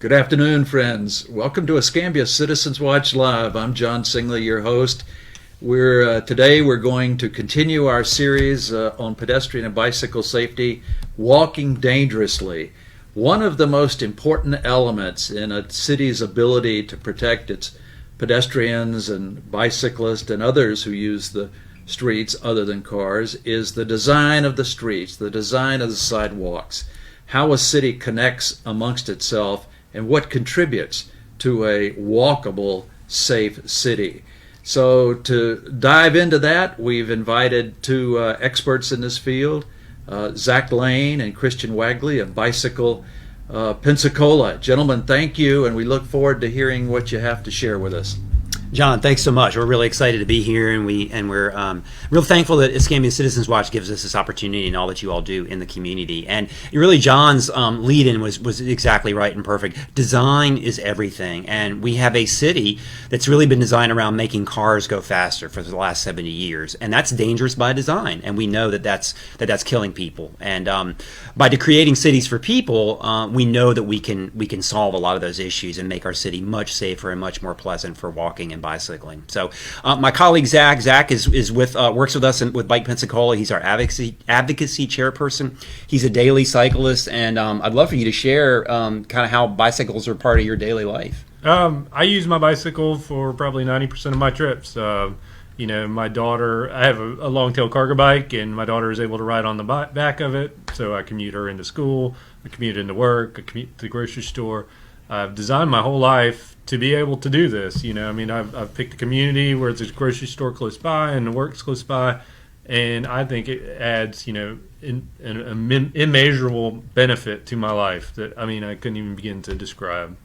Good afternoon, friends. Welcome to Escambia Citizens Watch Live. I'm John Singley, your host. Today we're going to continue our series on pedestrian and bicycle safety, walking dangerously. One of the most important elements in a city's ability to protect its pedestrians and bicyclists and others who use the streets other than cars is the design of the streets, the design of the sidewalks, how a city connects amongst itself, and what contributes to a walkable, safe city. So to dive into that, we've invited two experts in this field, Zac Lane and Christian Wagley of Bicycle Pensacola. Gentlemen, thank you, and we look forward to hearing what you have to share with us. John, thanks so much. We're really excited to be here, and we're real thankful that Escambia Citizens Watch gives us this opportunity and all that you all do in the community. And really, John's lead-in was exactly right and perfect. Design is everything, and we have a city that's really been designed around making cars go faster for the last 70 years, and that's dangerous by design. And we know that's killing people. And by creating cities for people, we know that we can solve a lot of those issues and make our city much safer and much more pleasant for walking and bicycling. So my colleague Zac is works with us with Bike Pensacola. He's our advocacy chairperson. He's a daily cyclist, and I'd love for you to share kind of how bicycles are part of your daily life. I use my bicycle for probably 90% of my trips. My daughter, I have a long-tail cargo bike, and my daughter is able to ride on the back of it, so I commute her into school, I commute into work, I commute to the grocery store. I've designed my whole life to be able to do this. I've picked a community where there's a grocery store close by and the work's close by, and I think it adds, an immeasurable benefit to my life that I couldn't even begin to describe.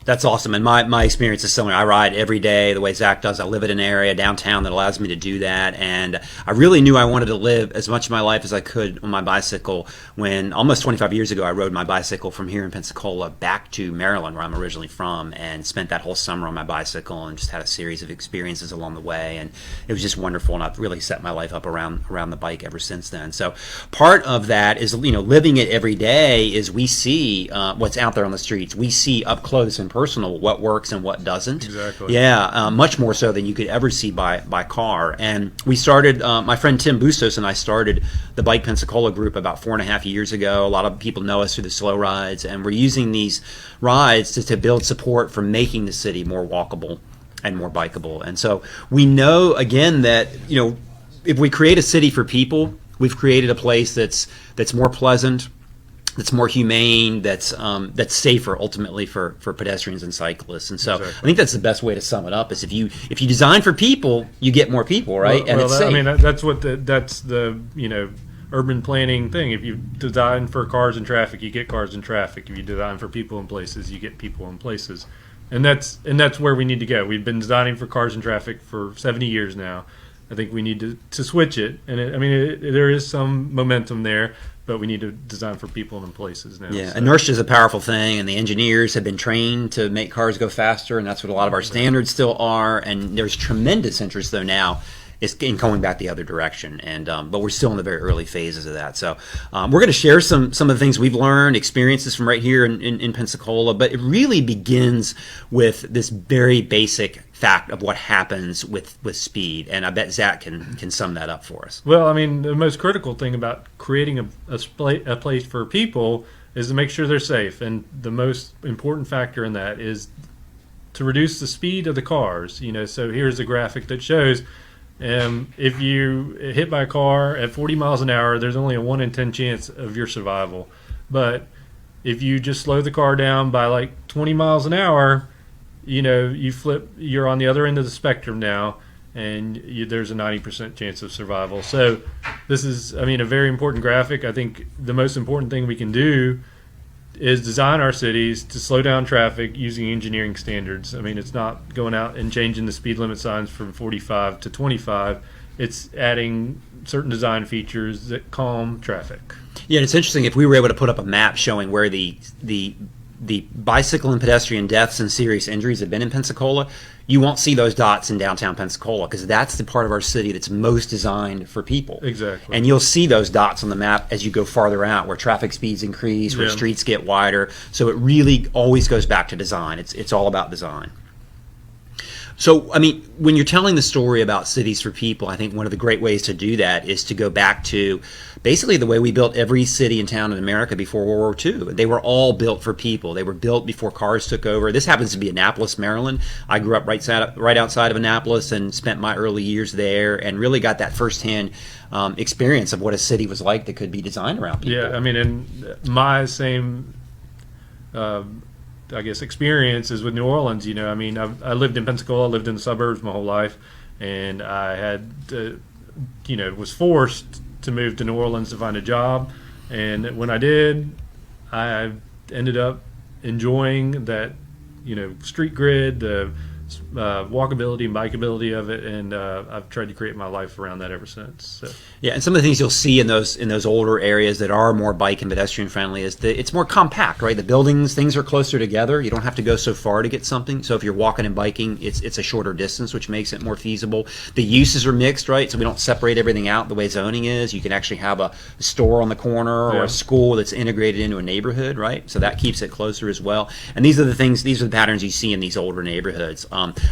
That's awesome, and my experience is similar. I ride every day the way Zac does. I live in an area downtown that allows me to do that, and I really knew I wanted to live as much of my life as I could on my bicycle when almost 25 years ago I rode my bicycle from here in Pensacola back to Maryland, where I'm originally from, and spent that whole summer on my bicycle and just had a series of experiences along the way, and it was just wonderful, and I've really set my life up around the bike ever since then. So part of that is living it every day is we see what's out there on the streets. We see up close and personal what works and what doesn't. Exactly. Yeah, much more so than you could ever see by car. And we started, my friend Tim Bustos and I started the Bike Pensacola group about 4.5 years ago. A lot of people know us through the slow rides, and we're using these rides to build support for making the city more walkable and more bikeable. And so we know, again, that if we create a city for people, we've created a place that's more pleasant, that's more humane, that's safer ultimately for pedestrians and cyclists. And so exactly. I think that's the best way to sum it up is if you design for people, you get more people, right? And it's safe. That's the urban planning thing. If you design for cars and traffic, you get cars and traffic. If you design for people and places, you get people and places. And that's where we need to go. We've been designing for cars and traffic for 70 years now. I think we need to switch it. And there is some momentum there, but we need to design for people and places now. Yeah, inertia is a powerful thing, and the engineers have been trained to make cars go faster, and that's what a lot of our standards still are. And there's tremendous interest, though, now is in going back the other direction, and but we're still in the very early phases of that. So we're going to share some of the things we've learned, experiences from right here in Pensacola, but it really begins with this very basic fact of what happens with speed, and I bet Zac can sum that up for us. Well, the most critical thing about creating a place for people is to make sure they're safe, and the most important factor in that is to reduce the speed of the cars. So here's a graphic that shows if you hit by a car at 40 miles an hour, there's only a 1 in 10 chance of your survival. But if you just slow the car down by like 20 miles an hour, you're on the other end of the spectrum now, and there's a 90% chance of survival. So this is, a very important graphic. I think the most important thing we can do is design our cities to slow down traffic using engineering standards. It's not going out and changing the speed limit signs from 45 to 25. It's adding certain design features that calm traffic. Yeah, and it's interesting if we were able to put up a map showing where the the bicycle and pedestrian deaths and serious injuries have been in Pensacola, you won't see those dots in downtown Pensacola because that's the part of our city that's most designed for people. Exactly. And you'll see those dots on the map as you go farther out, where traffic speeds increase, where streets get wider. So it really always goes back to design. It's all about design. So, I mean, when you're telling the story about cities for people, I think one of the great ways to do that is to go back to basically the way we built every city and town in America before World War II. They were all built for people. They were built before cars took over. This happens to be Annapolis, Maryland. I grew up right outside of Annapolis and spent my early years there and really got that firsthand experience of what a city was like that could be designed around people. Yeah, I mean, and my same I guess experiences with New Orleans. You know, I mean, I lived in Pensacola, lived in the suburbs my whole life, and I had, was forced to move to New Orleans to find a job. And when I did, I ended up enjoying that, street grid, the walkability and bikeability of it, and I've tried to create my life around that ever since. So. Yeah, and some of the things you'll see in those older areas that are more bike and pedestrian friendly is that it's more compact, right? The buildings, things are closer together. You don't have to go so far to get something. So if you're walking and biking, it's a shorter distance, which makes it more feasible. The uses are mixed, right? So we don't separate everything out the way zoning is. You can actually have a store on the corner or a school that's integrated into a neighborhood, right? So that keeps it closer as well. And these are the patterns you see in these older neighborhoods.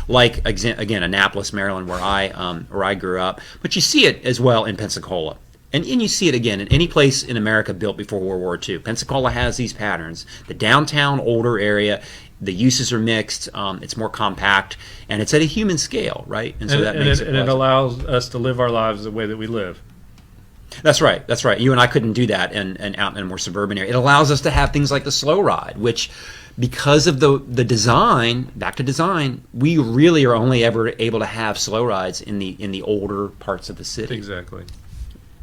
Like again, Annapolis, Maryland, where I grew up, but you see it as well in Pensacola, and you see it again in any place in America built before World War II. Pensacola has these patterns. The downtown older area, the uses are mixed. It's more compact, and it's at a human scale, right? And so that makes it. And it allows us to live our lives the way that we live. That's right. That's right. You and I couldn't do that and out in a more suburban area. It allows us to have things like the slow ride, which, because of the design, back to design, we really are only ever able to have slow rides in the older parts of the city. Exactly.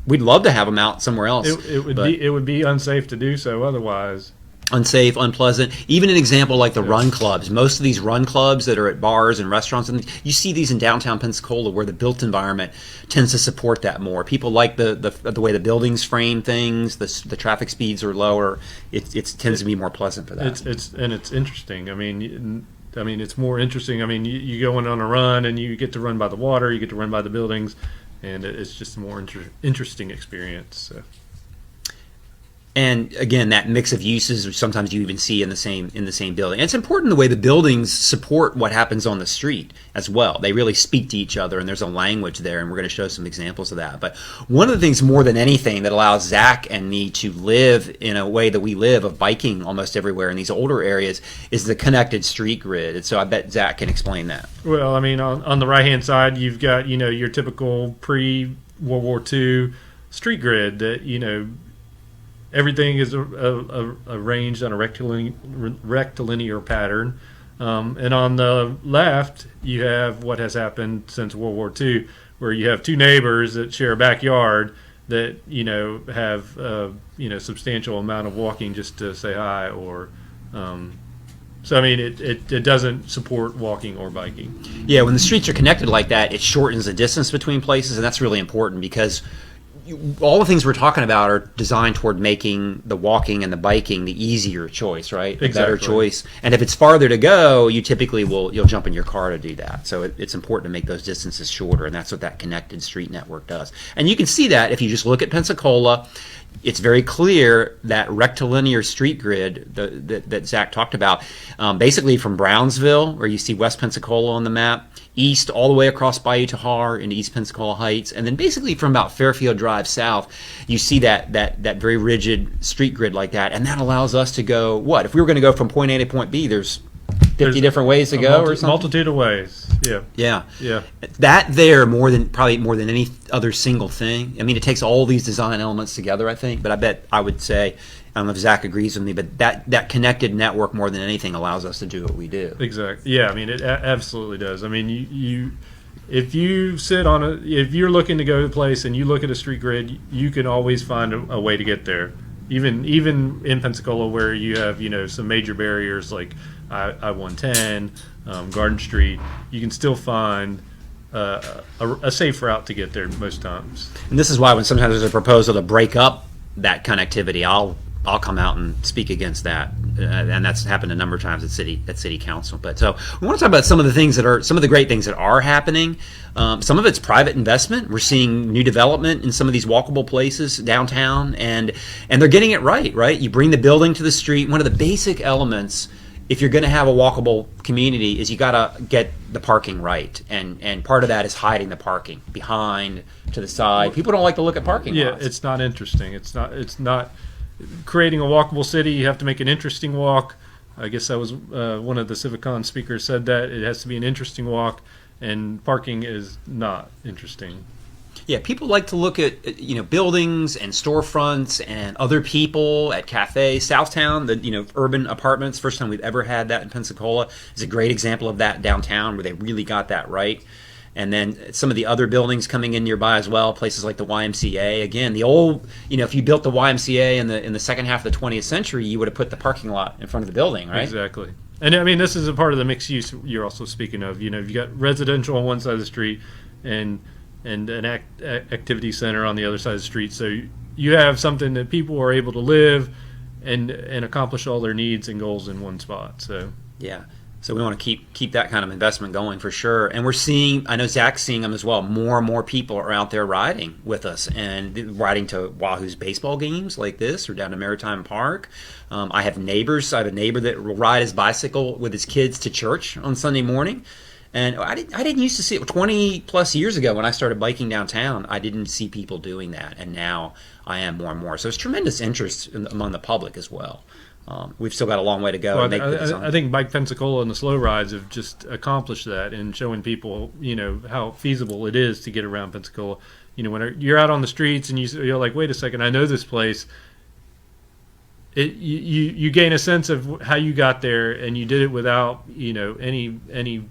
We'd love to have them out somewhere else. It would be unsafe to do so otherwise. Unsafe, unpleasant. Even an example like the run clubs. Most of these run clubs that are at bars and restaurants, and you see these in downtown Pensacola, where the built environment tends to support that more. People like the way the buildings frame things. The traffic speeds are lower. It tends to be more pleasant for that. It's interesting. I mean, it's more interesting. I mean, you go on a run and you get to run by the water. You get to run by the buildings, and it's just a more interesting experience. So. And again, that mix of uses, which sometimes you even see in the same building. And it's important the way the buildings support what happens on the street as well. They really speak to each other, and there's a language there, and we're going to show some examples of that. But one of the things more than anything that allows Zac and me to live in a way that we live, of biking almost everywhere in these older areas, is the connected street grid. And so I bet Zac can explain that. Well, I mean, on the right-hand side, you've got, your typical pre-World War II street grid that, everything is arranged on a rectilinear pattern. And on the left, you have what has happened since World War II, where you have two neighbors that share a backyard that, have, substantial amount of walking just to say hi or... So, I mean, it doesn't support walking or biking. Yeah, when the streets are connected like that, it shortens the distance between places, and that's really important because... all the things we're talking about are designed toward making the walking and the biking the easier choice, right? The better choice. And if it's farther to go, you typically you'll jump in your car to do that. So it's important to make those distances shorter, and that's what that connected street network does. And you can see that if you just look at Pensacola. It's very clear that rectilinear street grid that Zac talked about, basically from Brownsville, where you see West Pensacola on the map, east all the way across Bayou Tahar into East Pensacola Heights, and then basically from about Fairfield Drive south, you see that very rigid street grid like that, and that allows us to go, if we were going to go from point A to point B, there's 50 different ways to go, or something? Multitude of ways. Yeah. That probably more than any other single thing. I mean, it takes all these design elements together, I think. But I would say, I don't know if Zac agrees with me, but that connected network more than anything allows us to do what we do. Exactly. Yeah. I mean, it absolutely does. I mean, if you're looking to go to a place and you look at a street grid, you can always find a way to get there. Even in Pensacola, where you have some major barriers like I-110, Garden Street, you can still find a safe route to get there most times. And this is why when sometimes there's a proposal to break up that connectivity, I'll come out and speak against that. and that's happened a number of times at city council. But so we want to talk about some of the things that are some of the great things that are happening. Some of it's private investment. We're seeing new development in some of these walkable places downtown, and they're getting it right. Right, you bring the building to the street. One of the basic elements, if you're going to have a walkable community, is you got to get the parking right, and part of that is hiding the parking behind, to the side. People don't like to look at parking lots. It's not interesting. It's not creating a walkable city. You have to make an interesting walk. I guess that was one of the CivicCon speakers said that it has to be an interesting walk, and parking is not interesting. Yeah, people like to look at buildings and storefronts and other people at cafes. Southtown, the urban apartments, first time we've ever had that in Pensacola, is a great example of that downtown where they really got that right. And then some of the other buildings coming in nearby as well, places like the YMCA. Again, the old, if you built the YMCA in the second half of the 20th century, you would have put the parking lot in front of the building, right? Exactly. And I mean, this is a part of the mixed use you're also speaking of. You got residential on one side of the street and an activity center on the other side of the street. So you have something that people are able to live and accomplish all their needs and goals in one spot. So yeah. So we want to keep that kind of investment going for sure. And we're seeing, I know Zac's seeing them as well, more and more people are out there riding with us and riding to Wahoo's baseball games like this or down to Maritime Park. I have neighbors. I have a neighbor that will ride his bicycle with his kids to church on Sunday morning. And I didn't used to see it 20 plus years ago when I started biking downtown. I didn't see people doing that, and now I am more and more. So it's tremendous interest among the public as well. We've still got a long way to go. Well, I think Bike Pensacola and the slow rides have just accomplished that in showing people, how feasible it is to get around Pensacola. When you're out on the streets and you're like, wait a second, I know this place. You gain a sense of how you got there, and you did it without any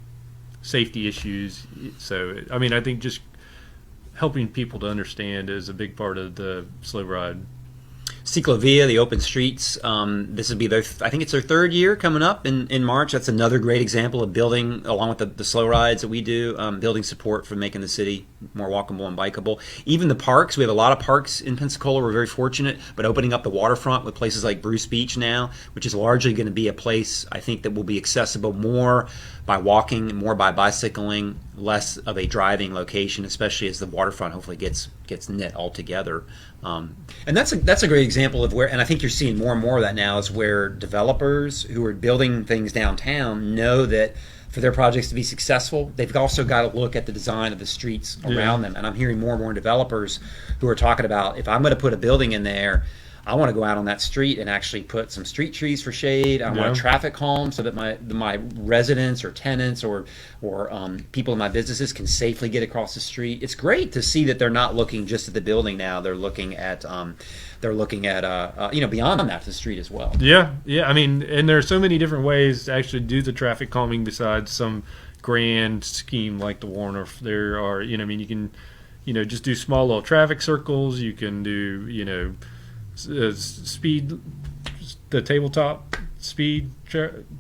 safety issues. So I mean, I think just helping people to understand is a big part of the slow ride. Ciclovia, the open streets, this would be I think it's their third year coming up in March. That's another great example of building, along with the slow rides that we do, building support for making the city more walkable and bikeable. Even the parks, we have a lot of parks in Pensacola. We're very fortunate, but opening up the waterfront with places like Bruce Beach now, which is largely going to be a place, I think, that will be accessible more by walking, more by bicycling, less of a driving location, especially as the waterfront hopefully gets knit all together. And that's a great example of where, and I think you're seeing more and more of that now, is where developers who are building things downtown know that for their projects to be successful, they've also got to look at the design of the streets around them. And I'm hearing more and more developers who are talking about, if I'm going to put a building in there, I want to go out on that street and actually put some street trees for shade. I want a traffic calm so that my residents or tenants or people in my businesses can safely get across the street. It's great to see that they're not looking just at the building now. They're looking at beyond that to the street as well. Yeah. I mean, and there are so many different ways to actually do the traffic calming besides some grand scheme like the Warner. There are, you can, just do small little traffic circles. You can do, speed, the tabletop speed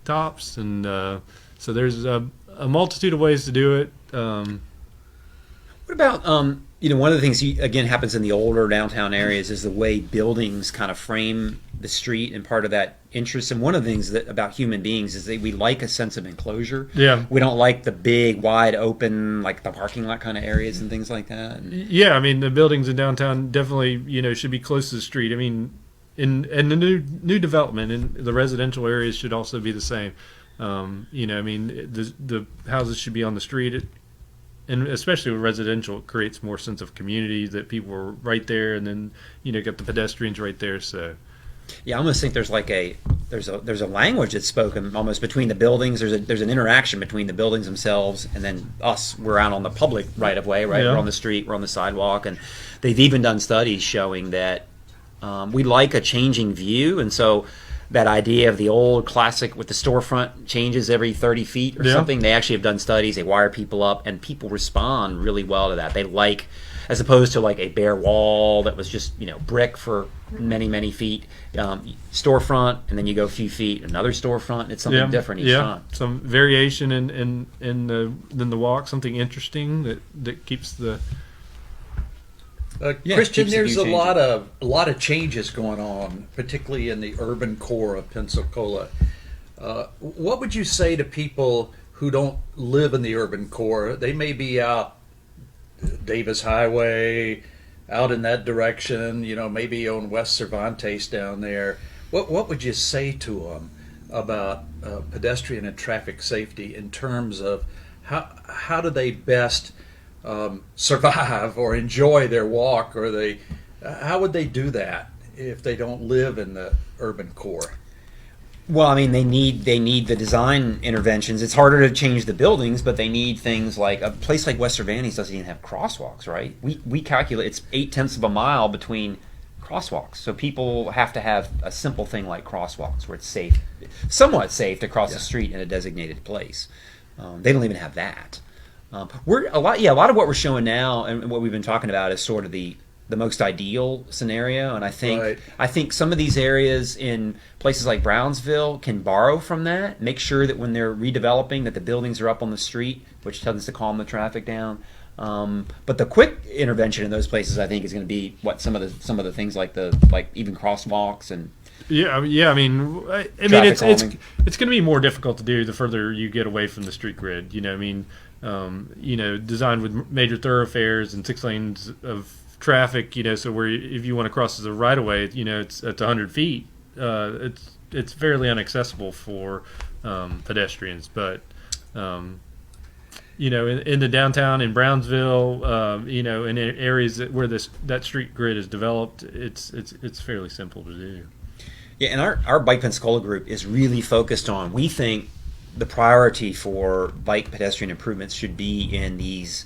tops, and so there's a multitude of ways to do it. What about one of the things again happens in the older downtown areas is the way buildings kind of frame the street, and part of that interest. And one of the things about human beings is that we like a sense of enclosure. Yeah, we don't like the big, wide open, like the parking lot kind of areas and things like that. Yeah, I mean the buildings in downtown definitely should be close to the street. I mean, in the new development in the residential areas should also be the same. I mean the houses should be on the street. And especially with residential, it creates more sense of community that people are right there, and then got the pedestrians right there. So yeah, I almost think there's a language that's spoken almost between the buildings. There's an interaction between the buildings themselves and then us. We're out on the public right of way, right? Yeah. We're on the street, we're on the sidewalk, and they've even done studies showing that we like a changing view, and so that idea of the old classic with the storefront changes every 30 feet or something. They actually have done studies. They wire people up, and people respond really well to that. They like, as opposed to like a bare wall that was just brick for many, many feet, storefront, and then you go a few feet, another storefront. It's something different each time. Some variation in the walk, something interesting that keeps the Yeah, Christian, keeps the there's view a changing. lot of changes going on, particularly in the urban core of Pensacola. What would you say to people who don't live in the urban core? They may be out Davis Highway, out in that direction, maybe on West Cervantes down there. What would you say to them about pedestrian and traffic safety in terms of how do they best survive or enjoy their walk, or how would they do that if they don't live in the urban core? Well, I mean, they need the design interventions. It's harder to change the buildings, but they need things like a place like West Cervantes doesn't even have crosswalks, right? We calculate it's 0.8 of a mile between crosswalks, so people have to have a simple thing like crosswalks where it's safe, somewhat safe to cross the street in a designated place. They don't even have that. A lot of what we're showing now and what we've been talking about is sort of the most ideal scenario, and I think some of these areas in places like Brownsville can borrow from that. Make sure that when they're redeveloping, that the buildings are up on the street, which tends to calm the traffic down. But the quick intervention in those places, I think, is going to be some of the things like even crosswalks and Yeah, I mean, it's calming. it's going to be more difficult to do the further you get away from the street grid. Designed with major thoroughfares and 6 lanes of traffic. So where if you want to cross as a right of way, it's 100 feet. It's fairly inaccessible for pedestrians, but. In the downtown, in Brownsville, in areas where that street grid is developed, it's fairly simple to do. Yeah, and our Bike Pensacola group is really focused on, we think the priority for bike pedestrian improvements should be in these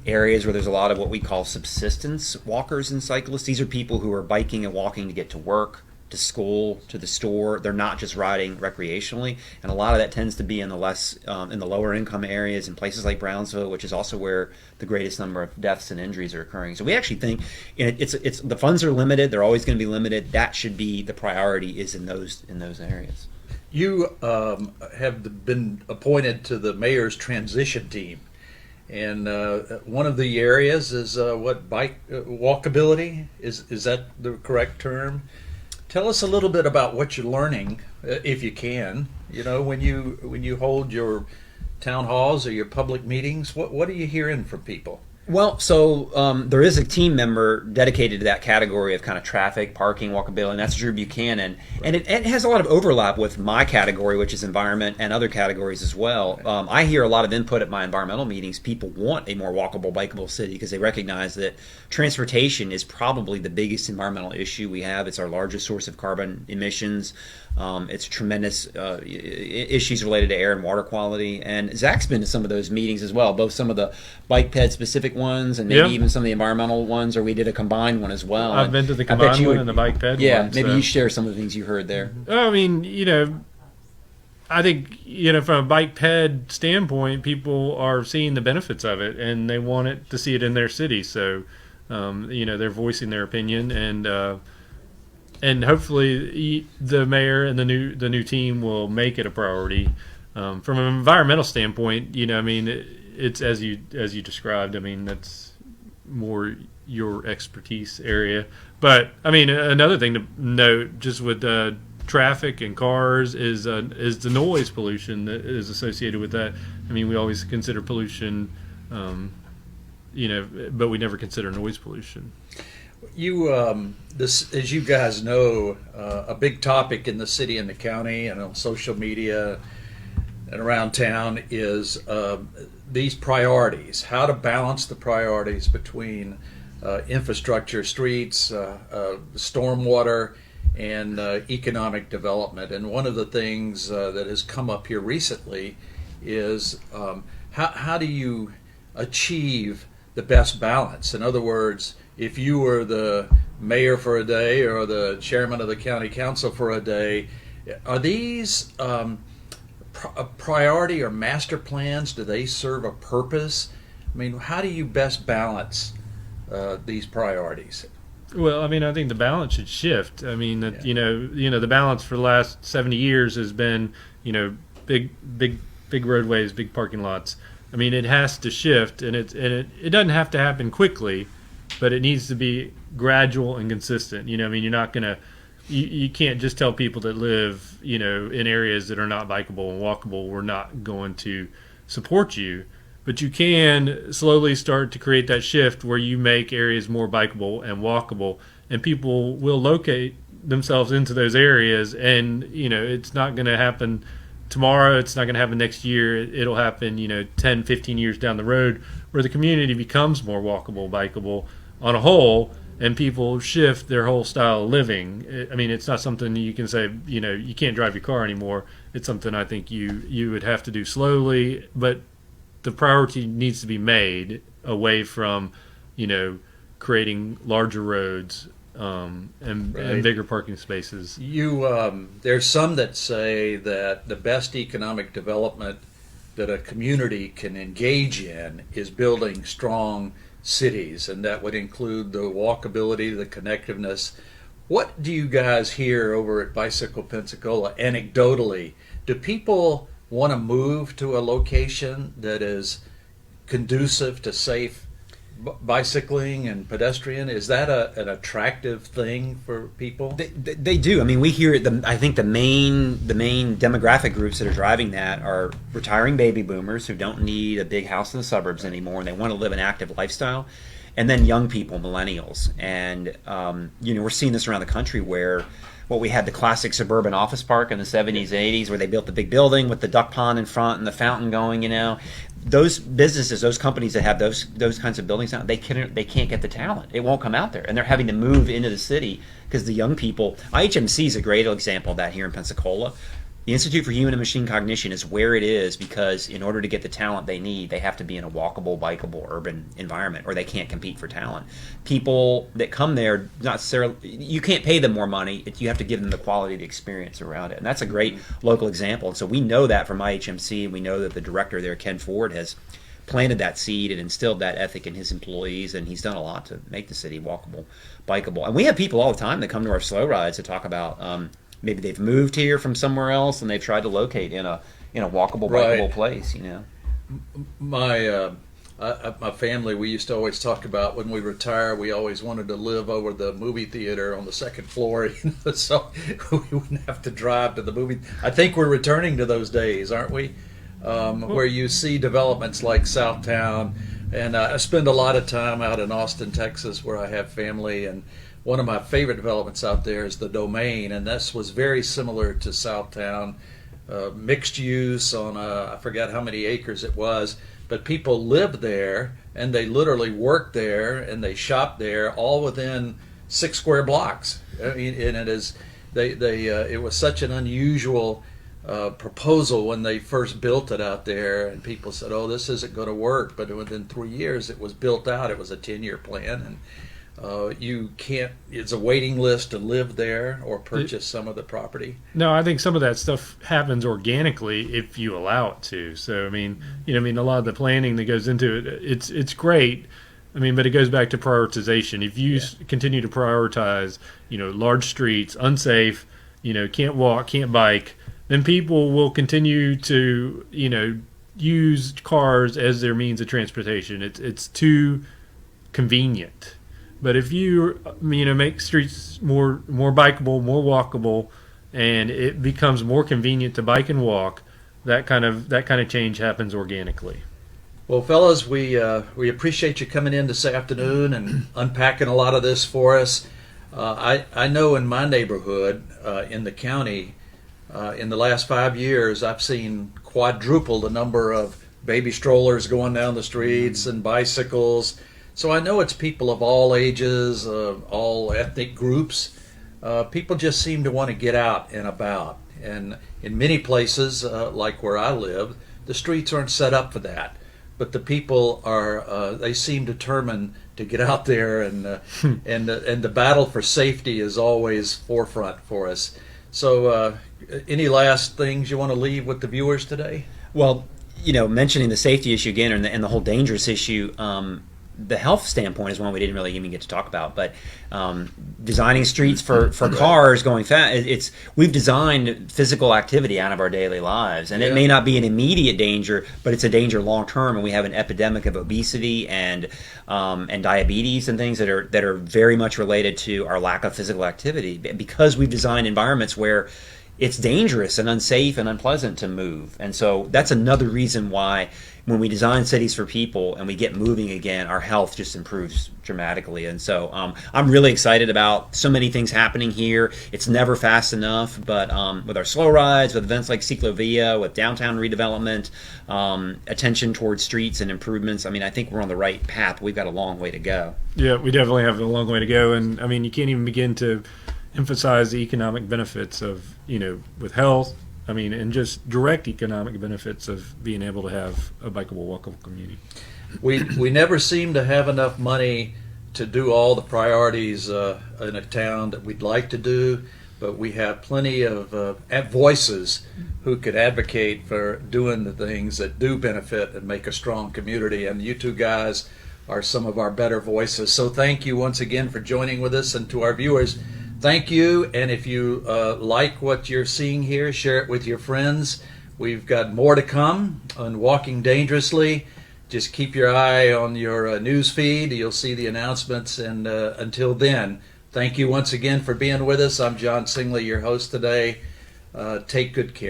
areas where there's a lot of what we call subsistence walkers and cyclists. These are people who are biking and walking to get to work, to school, to the store. They're not just riding recreationally, and a lot of that tends to be in the lower income areas in places like Brownsville, which is also where the greatest number of deaths and injuries are occurring. So we actually think it's the funds are limited. They're always going to be limited. That should be the priority, is in those areas. You have been appointed to the mayor's transition team, and one of the areas is bike walkability. Is that the correct term? Tell us a little bit about what you're learning, if you can. When you hold your town halls or your public meetings, what are you hearing from people? Well, so there is a team member dedicated to that category of kind of traffic, parking, walkability, and that's Drew Buchanan. And it has a lot of overlap with my category, which is environment, and other categories as well. I hear a lot of input at my environmental meetings. People want a more walkable, bikeable city because they recognize that transportation is probably the biggest environmental issue we have. It's our largest source of carbon emissions. It's tremendous issues related to air and water quality. And Zac's been to some of those meetings as well, both some of the bike ped specific ones and maybe even some of the environmental ones, or we did a combined one as well. I've been to the combined one and the bike ped one. Yeah, maybe you share some of the things you heard there. I mean, I think, from a bike ped standpoint, people are seeing the benefits of it, and they want to see it in their city. So, they're voicing their opinion, and hopefully the mayor and the new team will make it a priority. From an environmental standpoint, it's as you described. I mean, that's more your expertise area. But I mean, another thing to note, just with traffic and cars, is the noise pollution that is associated with that. I mean, we always consider pollution, but we never consider noise pollution. This, as you guys know, a big topic in the city and the county and on social media and around town is these priorities, how to balance the priorities between infrastructure, streets, stormwater, and economic development. And one of the things that has come up here recently is how do you achieve the best balance? In other words, if you were the mayor for a day or the chairman of the county council for a day, are these a priority or master plans? Do they serve a purpose? I mean, how do you best balance these priorities? Well, I mean, I think the balance should shift. I mean, the balance for the last 70 years has been, big roadways, big parking lots. I mean, it has to shift, and it doesn't have to happen quickly, but it needs to be gradual and consistent. I mean, you're not gonna you can't just tell people that live, in areas that are not bikeable and walkable, we're not going to support you. But you can slowly start to create that shift where you make areas more bikeable and walkable, and people will locate themselves into those areas. And, it's not going to happen tomorrow. It's not going to happen next year. It'll happen, 10, 15 years down the road, where the community becomes more walkable, bikeable on a whole, and people shift their whole style of living. I mean, it's not something you can say, you can't drive your car anymore. It's something I think you would have to do slowly, but the priority needs to be made away from, creating larger roads and bigger parking spaces. There's some that say that the best economic development that a community can engage in is building strong cities, and that would include the walkability, the connectiveness. What do you guys hear over at Bicycle Pensacola anecdotally? Do people want to move to a location that is conducive to safe bicycling and pedestrian? Is that an attractive thing for people? They do. I mean, we hear I think the main demographic groups that are driving that are retiring baby boomers who don't need a big house in the suburbs anymore, and they want to live an active lifestyle, and then young people, millennials. And we're seeing this around the country where we had the classic suburban office park in the 70s, 80s, where they built the big building with the duck pond in front and the fountain going. Those businesses, those companies that have those kinds of buildings now, they can't get the talent. It won't come out there, and they're having to move into the city because the young people. IHMC is a great example of that here in Pensacola. The Institute for Human and Machine Cognition is where it is because in order to get the talent they need, they have to be in a walkable, bikeable, urban environment, or they can't compete for talent. People that come there, not necessarily, you can't pay them more money. You have to give them the quality of the experience around it. And that's a great local example. And so we know that from IHMC, and we know that the director there, Ken Ford, has planted that seed and instilled that ethic in his employees, and he's done a lot to make the city walkable, bikeable. And we have people all the time that come to our slow rides to talk about maybe they've moved here from somewhere else and they've tried to locate in a walkable, bikeable place. My family, we used to always talk about when we retire, we always wanted to live over the movie theater on the second floor, so we wouldn't have to drive to the movie. I think we're returning to those days, aren't we? Where you see developments like Southtown, and I spend a lot of time out in Austin, Texas, where I have family, and one of my favorite developments out there is the Domain, and this was very similar to Southtown, mixed use on I forgot how many acres it was, but people lived there and they literally worked there and they shopped there, all within 6 square blocks. I mean, and it was such an unusual proposal when they first built it out there, and people said, "Oh, this isn't going to work." But within 3 years, it was built out. It was a 10-year plan, and you can't. It's a waiting list to live there or purchase some of the property. No, I think some of that stuff happens organically if you allow it to. So I mean, a lot of the planning that goes into it, it's great. I mean, but it goes back to prioritization. If you continue to prioritize, large streets, unsafe, can't walk, can't bike, then people will continue to, use cars as their means of transportation. It's too convenient. But if you make streets more bikeable, more walkable, and it becomes more convenient to bike and walk, that kind of change happens organically. Well, fellas, we appreciate you coming in this afternoon and unpacking a lot of this for us. I know in my neighborhood in the county, in the last 5 years, I've seen quadruple the number of baby strollers going down the streets and bicycles. So I know it's people of all ages, all ethnic groups. People just seem to want to get out and about. And in many places, like where I live, the streets aren't set up for that. But the people they seem determined to get out there, and the battle for safety is always forefront for us. So any last things you want to leave with the viewers today? Well, mentioning the safety issue again and the whole dangerous issue, the health standpoint is one we didn't really even get to talk about. But designing streets for cars going fast, we've designed physical activity out of our daily lives, and it may not be an immediate danger, but it's a danger long term. And we have an epidemic of obesity and diabetes and things that are very much related to our lack of physical activity, because we've designed environments where it's dangerous and unsafe and unpleasant to move. And so that's another reason why when we design cities for people and we get moving again, our health just improves dramatically. And so I'm really excited about so many things happening here. It's never fast enough, but with our slow rides, with events like Ciclovia, with downtown redevelopment, attention towards streets and improvements, I mean, I think we're on the right path. We've got a long way to go. Yeah, we definitely have a long way to go. And I mean, you can't even begin to emphasize the economic benefits of, with health, I mean, and just direct economic benefits of being able to have a bikeable, walkable community. We never seem to have enough money to do all the priorities in a town that we'd like to do, but we have plenty of voices who could advocate for doing the things that do benefit and make a strong community, and you two guys are some of our better voices. So thank you once again for joining with us, and to our viewers, thank you. And if you like what you're seeing here, share it with your friends. We've got more to come on Walking Dangerously. Just keep your eye on your news feed. You'll see the announcements. And until then, thank you once again for being with us. I'm John Singley, your host today. Take good care.